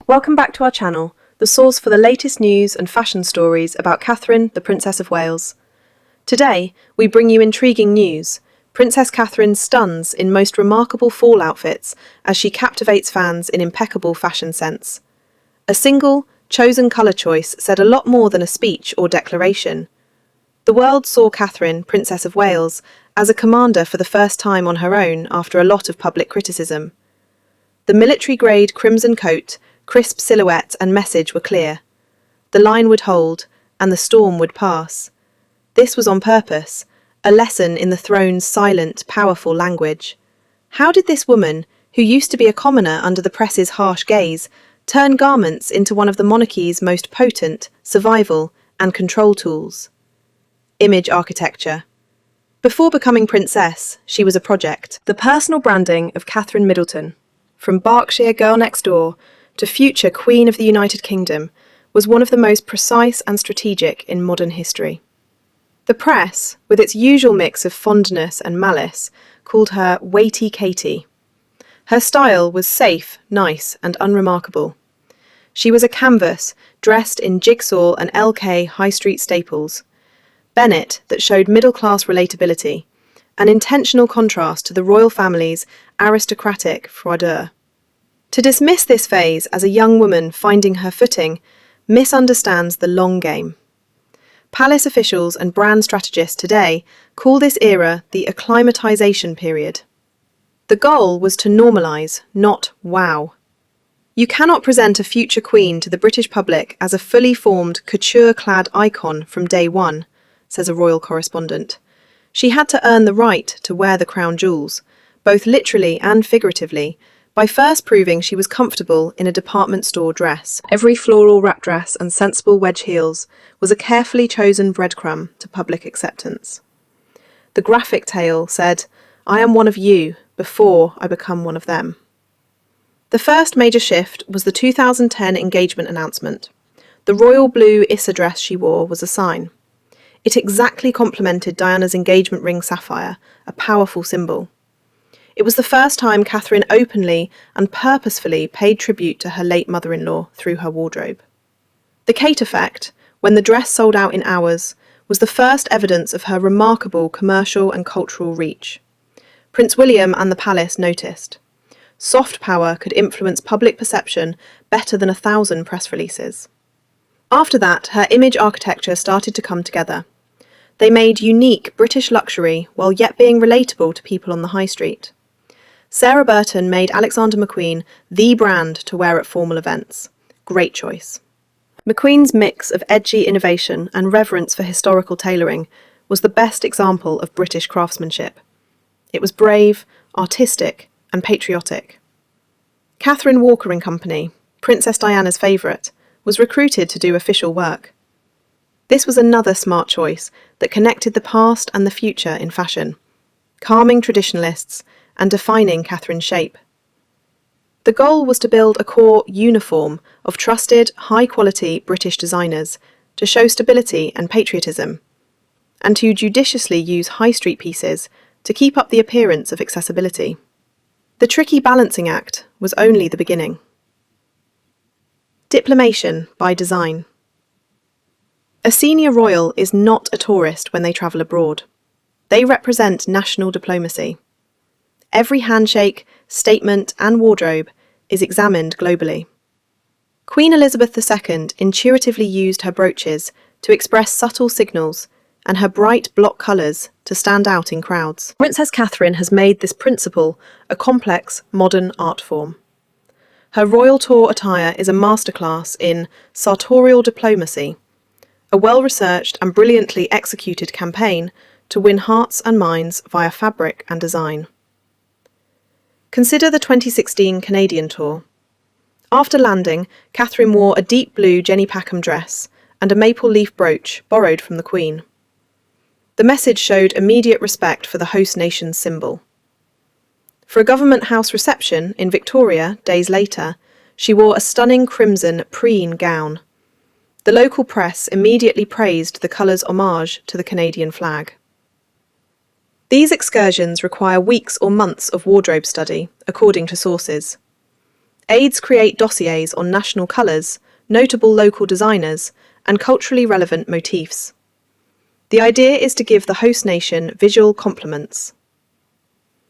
Welcome back to our channel, the source for the latest news and fashion stories about Catherine, the Princess of Wales. Today, we bring you intriguing news. Princess Catherine stuns in most remarkable fall outfits as she captivates fans in impeccable fashion sense. A single, chosen colour choice said a lot more than a speech or declaration. The world saw Catherine, Princess of Wales, as a commander for the first time on her own after a lot of public criticism. The military-grade crimson coat, crisp silhouette and message were clear. The line would hold, and the storm would pass. This was on purpose, a lesson in the throne's silent, powerful language. How did this woman, who used to be a commoner under the press's harsh gaze, turn garments into one of the monarchy's most potent survival and control tools? Image architecture. Before becoming princess, she was a project. The personal branding of Catherine Middleton, from Berkshire girl next door to future Queen of the United Kingdom, was one of the most precise and strategic in modern history. The press, with its usual mix of fondness and malice, called her Weighty Katie. Her style was safe, nice, and unremarkable. She was a canvas dressed in jigsaw and LK high street staples, Bennett that showed middle-class relatability, an intentional contrast to the royal family's aristocratic froideur. To dismiss this phase as a young woman finding her footing misunderstands the long game. Palace officials and brand strategists today call this era the acclimatization period. The goal was to normalise, not wow. You cannot present a future queen to the British public as a fully formed, couture-clad icon from day one, says a royal correspondent. She had to earn the right to wear the crown jewels, both literally and figuratively, by first proving she was comfortable in a department store dress. Every floral wrap dress and sensible wedge heels was a carefully chosen breadcrumb to public acceptance. The graphic tale said, "I am one of you before I become one of them." The first major shift was the 2010 engagement announcement. The royal blue Issa dress she wore was a sign. It exactly complemented Diana's engagement ring sapphire, a powerful symbol. It was the first time Catherine openly and purposefully paid tribute to her late mother-in-law through her wardrobe. The Kate effect, when the dress sold out in hours, was the first evidence of her remarkable commercial and cultural reach. Prince William and the palace noticed. Soft power could influence public perception better than 1,000 press releases. After that, her image architecture started to come together. They made unique British luxury while yet being relatable to people on the high street. Sarah Burton made Alexander McQueen the brand to wear at formal events. Great choice. McQueen's mix of edgy innovation and reverence for historical tailoring was the best example of British craftsmanship. It was brave, artistic, and patriotic. Catherine Walker and Company, Princess Diana's favourite, was recruited to do official work. This was another smart choice that connected the past and the future in fashion, calming traditionalists and defining Catherine's shape. The goal was to build a core uniform of trusted, high-quality British designers to show stability and patriotism, and to judiciously use high street pieces to keep up the appearance of accessibility. The tricky balancing act was only the beginning. Diplomation by design. A senior royal is not a tourist when they travel abroad. They represent national diplomacy. Every handshake, statement, and wardrobe is examined globally. Queen Elizabeth II intuitively used her brooches to express subtle signals and her bright block colours to stand out in crowds. Princess Catherine has made this principle a complex, modern art form. Her royal tour attire is a masterclass in sartorial diplomacy, a well-researched and brilliantly executed campaign to win hearts and minds via fabric and design. Consider the 2016 Canadian tour. After landing, Catherine wore a deep blue Jenny Packham dress and a maple leaf brooch borrowed from the Queen. The message showed immediate respect for the host nation's symbol. For a Government House reception in Victoria days later, she wore a stunning crimson preen gown. The local press immediately praised the colour's homage to the Canadian flag. These excursions require weeks or months of wardrobe study, according to sources. Aides create dossiers on national colours, notable local designers, and culturally relevant motifs. The idea is to give the host nation visual compliments.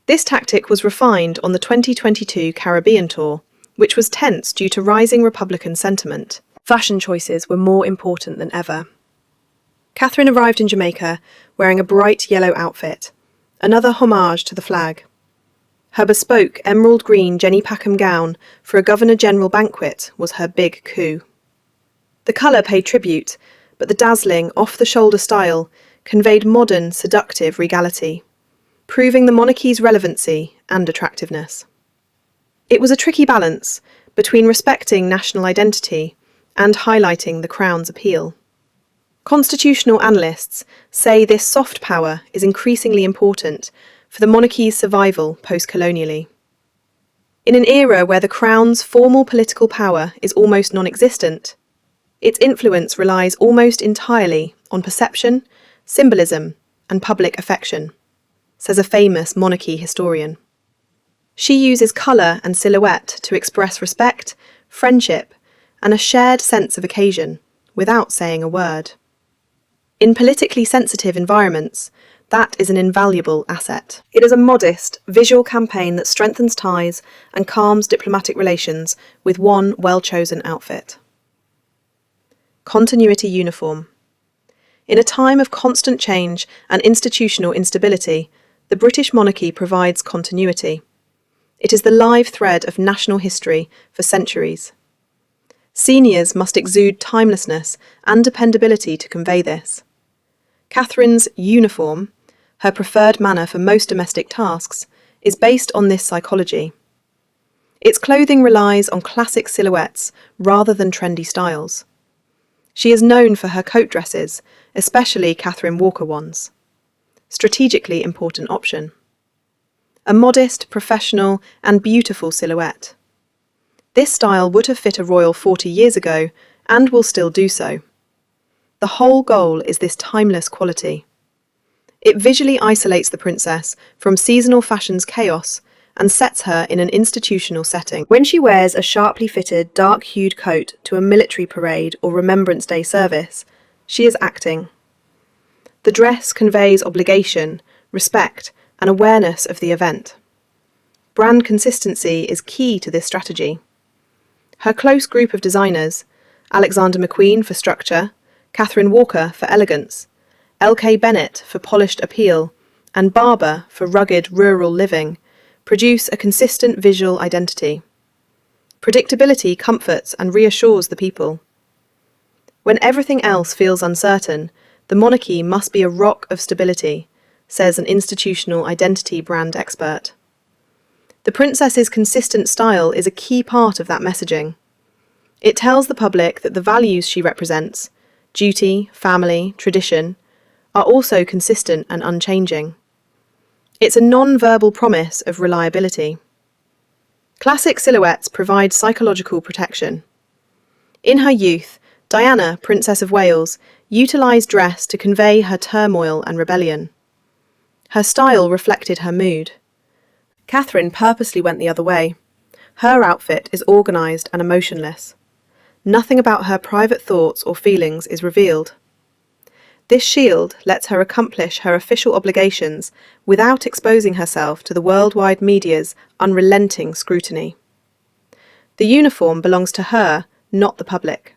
This tactic was refined on the 2022 Caribbean tour, which was tense due to rising Republican sentiment. Fashion choices were more important than ever. Catherine arrived in Jamaica wearing a bright yellow outfit, another homage to the flag. Her bespoke emerald green Jenny Packham gown for a Governor-General banquet was her big coup. The colour paid tribute, but the dazzling, off-the-shoulder style conveyed modern, seductive regality, proving the monarchy's relevancy and attractiveness. It was a tricky balance between respecting national identity and highlighting the Crown's appeal. Constitutional analysts say this soft power is increasingly important for the monarchy's survival post-colonially. In an era where the Crown's formal political power is almost non-existent, its influence relies almost entirely on perception, symbolism, and public affection, says a famous monarchy historian. She uses colour and silhouette to express respect, friendship, and a shared sense of occasion, without saying a word. In politically sensitive environments, that is an invaluable asset. It is a modest, visual campaign that strengthens ties and calms diplomatic relations with one well-chosen outfit. Continuity uniform. In a time of constant change and institutional instability, the British monarchy provides continuity. It is the live thread of national history for centuries. Seniors must exude timelessness and dependability to convey this. Catherine's uniform, her preferred manner for most domestic tasks, is based on this psychology. Its clothing relies on classic silhouettes rather than trendy styles. She is known for her coat dresses, especially Catherine Walker ones. Strategically important option. A modest, professional, and beautiful silhouette. This style would have fit a royal 40 years ago and will still do so. The whole goal is this timeless quality. It visually isolates the princess from seasonal fashion's chaos and sets her in an institutional setting. When she wears a sharply fitted, dark-hued coat to a military parade or Remembrance Day service, she is acting. The dress conveys obligation, respect, and awareness of the event. Brand consistency is key to this strategy. Her close group of designers, Alexander McQueen for structure, Catherine Walker for elegance, L.K. Bennett for polished appeal, and Barber for rugged rural living, produce a consistent visual identity. Predictability comforts and reassures the people. When everything else feels uncertain, the monarchy must be a rock of stability, says an institutional identity brand expert. The princess's consistent style is a key part of that messaging. It tells the public that the values she represents, duty, family, tradition, are also consistent and unchanging. It's a non-verbal promise of reliability. Classic silhouettes provide psychological protection. In her youth, Diana, Princess of Wales, utilised dress to convey her turmoil and rebellion. Her style reflected her mood. Catherine purposely went the other way. Her outfit is organised and emotionless. Nothing about her private thoughts or feelings is revealed. This shield lets her accomplish her official obligations without exposing herself to the worldwide media's unrelenting scrutiny. The uniform belongs to her, not the public.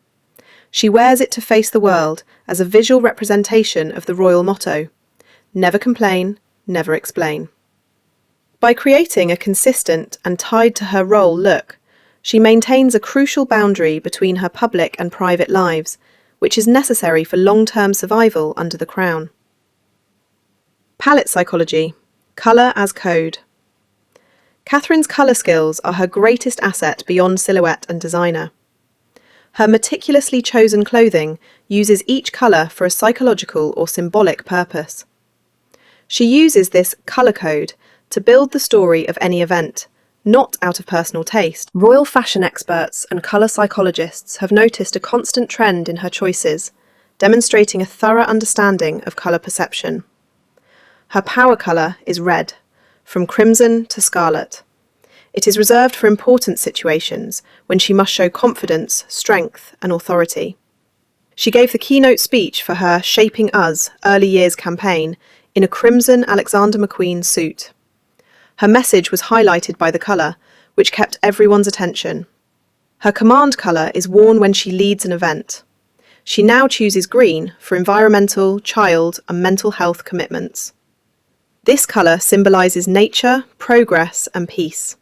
She wears it to face the world as a visual representation of the royal motto, never complain, never explain. By creating a consistent and tied to her role look, she maintains a crucial boundary between her public and private lives, which is necessary for long-term survival under the Crown. Palette psychology, colour as code. Catherine's colour skills are her greatest asset beyond silhouette and designer. Her meticulously chosen clothing uses each colour for a psychological or symbolic purpose. She uses this colour code to build the story of any event, not out of personal taste. Royal fashion experts and colour psychologists have noticed a constant trend in her choices, demonstrating a thorough understanding of colour perception. Her power colour is red, from crimson to scarlet. It is reserved for important situations when she must show confidence, strength, and authority. She gave the keynote speech for her Shaping Us early years campaign in a crimson Alexander McQueen suit. Her message was highlighted by the colour, which kept everyone's attention. Her command colour is worn when she leads an event. She now chooses green for environmental, child, and mental health commitments. This colour symbolises nature, progress, and peace.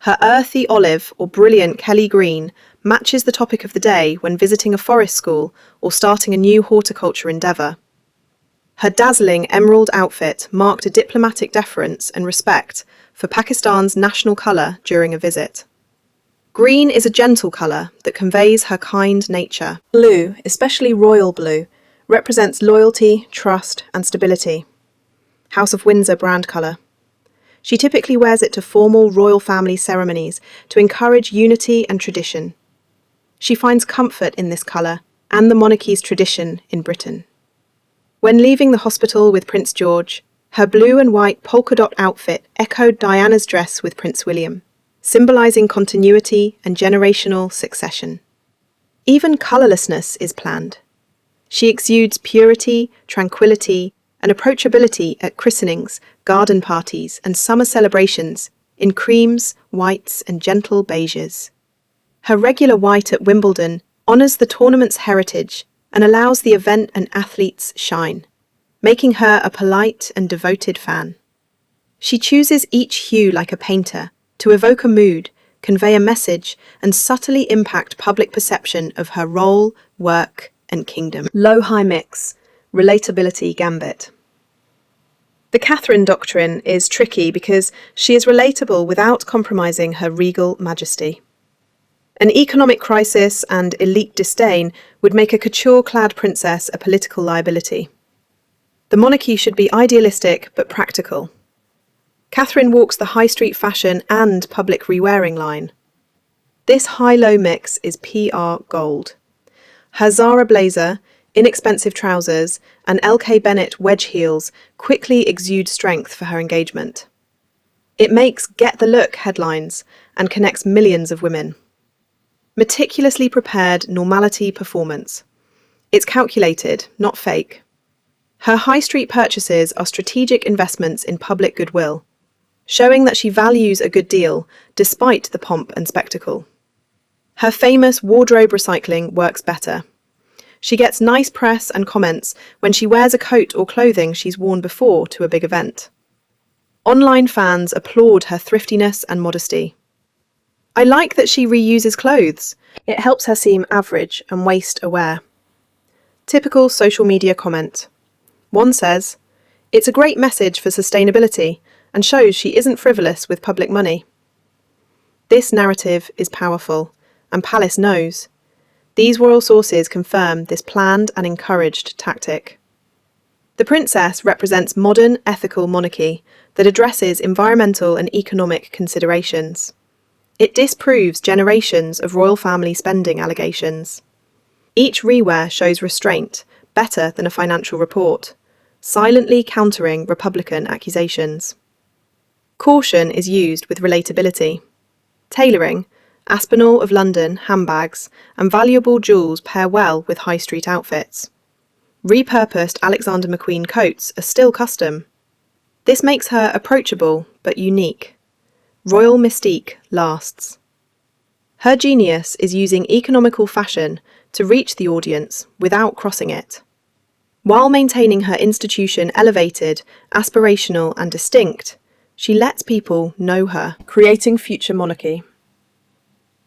Her earthy olive or brilliant Kelly green matches the topic of the day when visiting a forest school or starting a new horticulture endeavour. Her dazzling emerald outfit marked a diplomatic deference and respect for Pakistan's national colour during a visit. Green is a gentle colour that conveys her kind nature. Blue, especially royal blue, represents loyalty, trust, and stability. House of Windsor brand colour. She typically wears it to formal royal family ceremonies to encourage unity and tradition. She finds comfort in this colour and the monarchy's tradition in Britain. When leaving the hospital with Prince George, her blue and white polka dot outfit echoed Diana's dress with Prince William, symbolising continuity and generational succession. Even colourlessness is planned. She exudes purity, tranquility, and approachability at christenings, garden parties, and summer celebrations in creams, whites, and gentle beiges. Her regular white at Wimbledon honours the tournament's heritage and allows the event and athletes shine, making her a polite and devoted fan. She chooses each hue like a painter to evoke a mood, convey a message, and subtly impact public perception of her role, work, and kingdom. Low-high mix, relatability gambit. The Catherine doctrine is tricky because she is relatable without compromising her regal majesty. An economic crisis and elite disdain would make a couture-clad princess a political liability. The monarchy should be idealistic but practical. Catherine walks the high street fashion and public re-wearing line. This high-low mix is PR gold. Her Zara blazer, inexpensive trousers, and LK Bennett wedge heels quickly exude strength for her engagement. It makes Get the Look headlines and connects millions of women. Meticulously prepared normality performance. It's calculated, not fake. Her high street purchases are strategic investments in public goodwill, showing that she values a good deal despite the pomp and spectacle. Her famous wardrobe recycling works better. She gets nice press and comments when she wears a coat or clothing she's worn before to a big event. Online fans applaud her thriftiness and modesty. I like that she reuses clothes. It helps her seem average and waste-aware. Typical social media comment. One says, "It's a great message for sustainability and shows she isn't frivolous with public money." This narrative is powerful, and Palace knows. These royal sources confirm this planned and encouraged tactic. The princess represents modern, ethical monarchy that addresses environmental and economic considerations. It disproves generations of royal family spending allegations. Each rewear shows restraint, better than a financial report, silently countering Republican accusations. Caution is used with relatability. Tailoring, Aspinall of London handbags, and valuable jewels pair well with high street outfits. Repurposed Alexander McQueen coats are still custom. This makes her approachable but unique. Royal mystique lasts. Her genius is using economical fashion to reach the audience without crossing it, while maintaining her institution elevated, aspirational, and distinct. She lets people know her, creating future monarchy.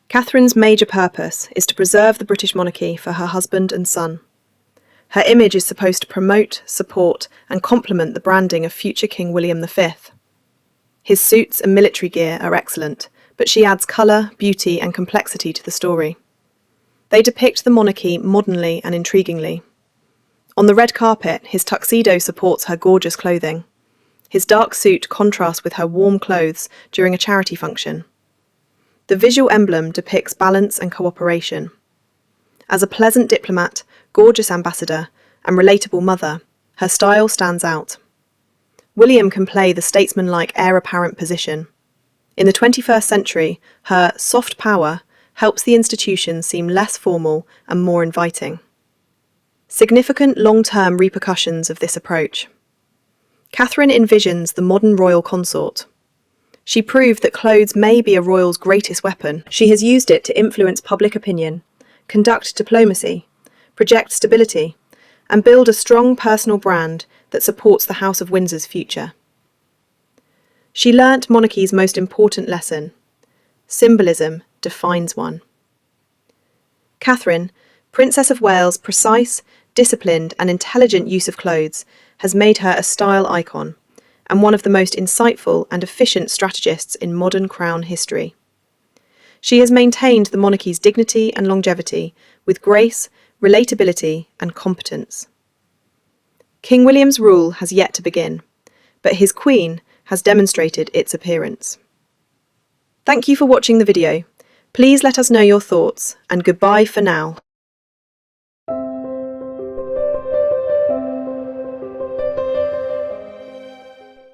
Catherine's major purpose is to preserve the British monarchy for her husband and son. Her image is supposed to promote, support, and complement the branding of future King William V. His suits and military gear are excellent, but she adds colour, beauty, and complexity to the story. They depict the monarchy modernly and intriguingly. On the red carpet, his tuxedo supports her gorgeous clothing. His dark suit contrasts with her warm clothes during a charity function. The visual emblem depicts balance and cooperation. As a pleasant diplomat, gorgeous ambassador, and relatable mother, her style stands out. William can play the statesman-like heir-apparent position. In the 21st century, her soft power helps the institution seem less formal and more inviting. Significant long-term repercussions of this approach. Catherine envisions the modern royal consort. She proved that clothes may be a royal's greatest weapon. She has used it to influence public opinion, conduct diplomacy, project stability, and build a strong personal brand that supports the House of Windsor's future. She learnt monarchy's most important lesson: symbolism defines one. Catherine, Princess of Wales' precise, disciplined and intelligent use of clothes has made her a style icon and one of the most insightful and efficient strategists in modern crown history. She has maintained the monarchy's dignity and longevity with grace, relatability and competence. King William's rule has yet to begin, but his Queen has demonstrated its appearance. Thank you for watching the video. Please let us know your thoughts, and goodbye for now.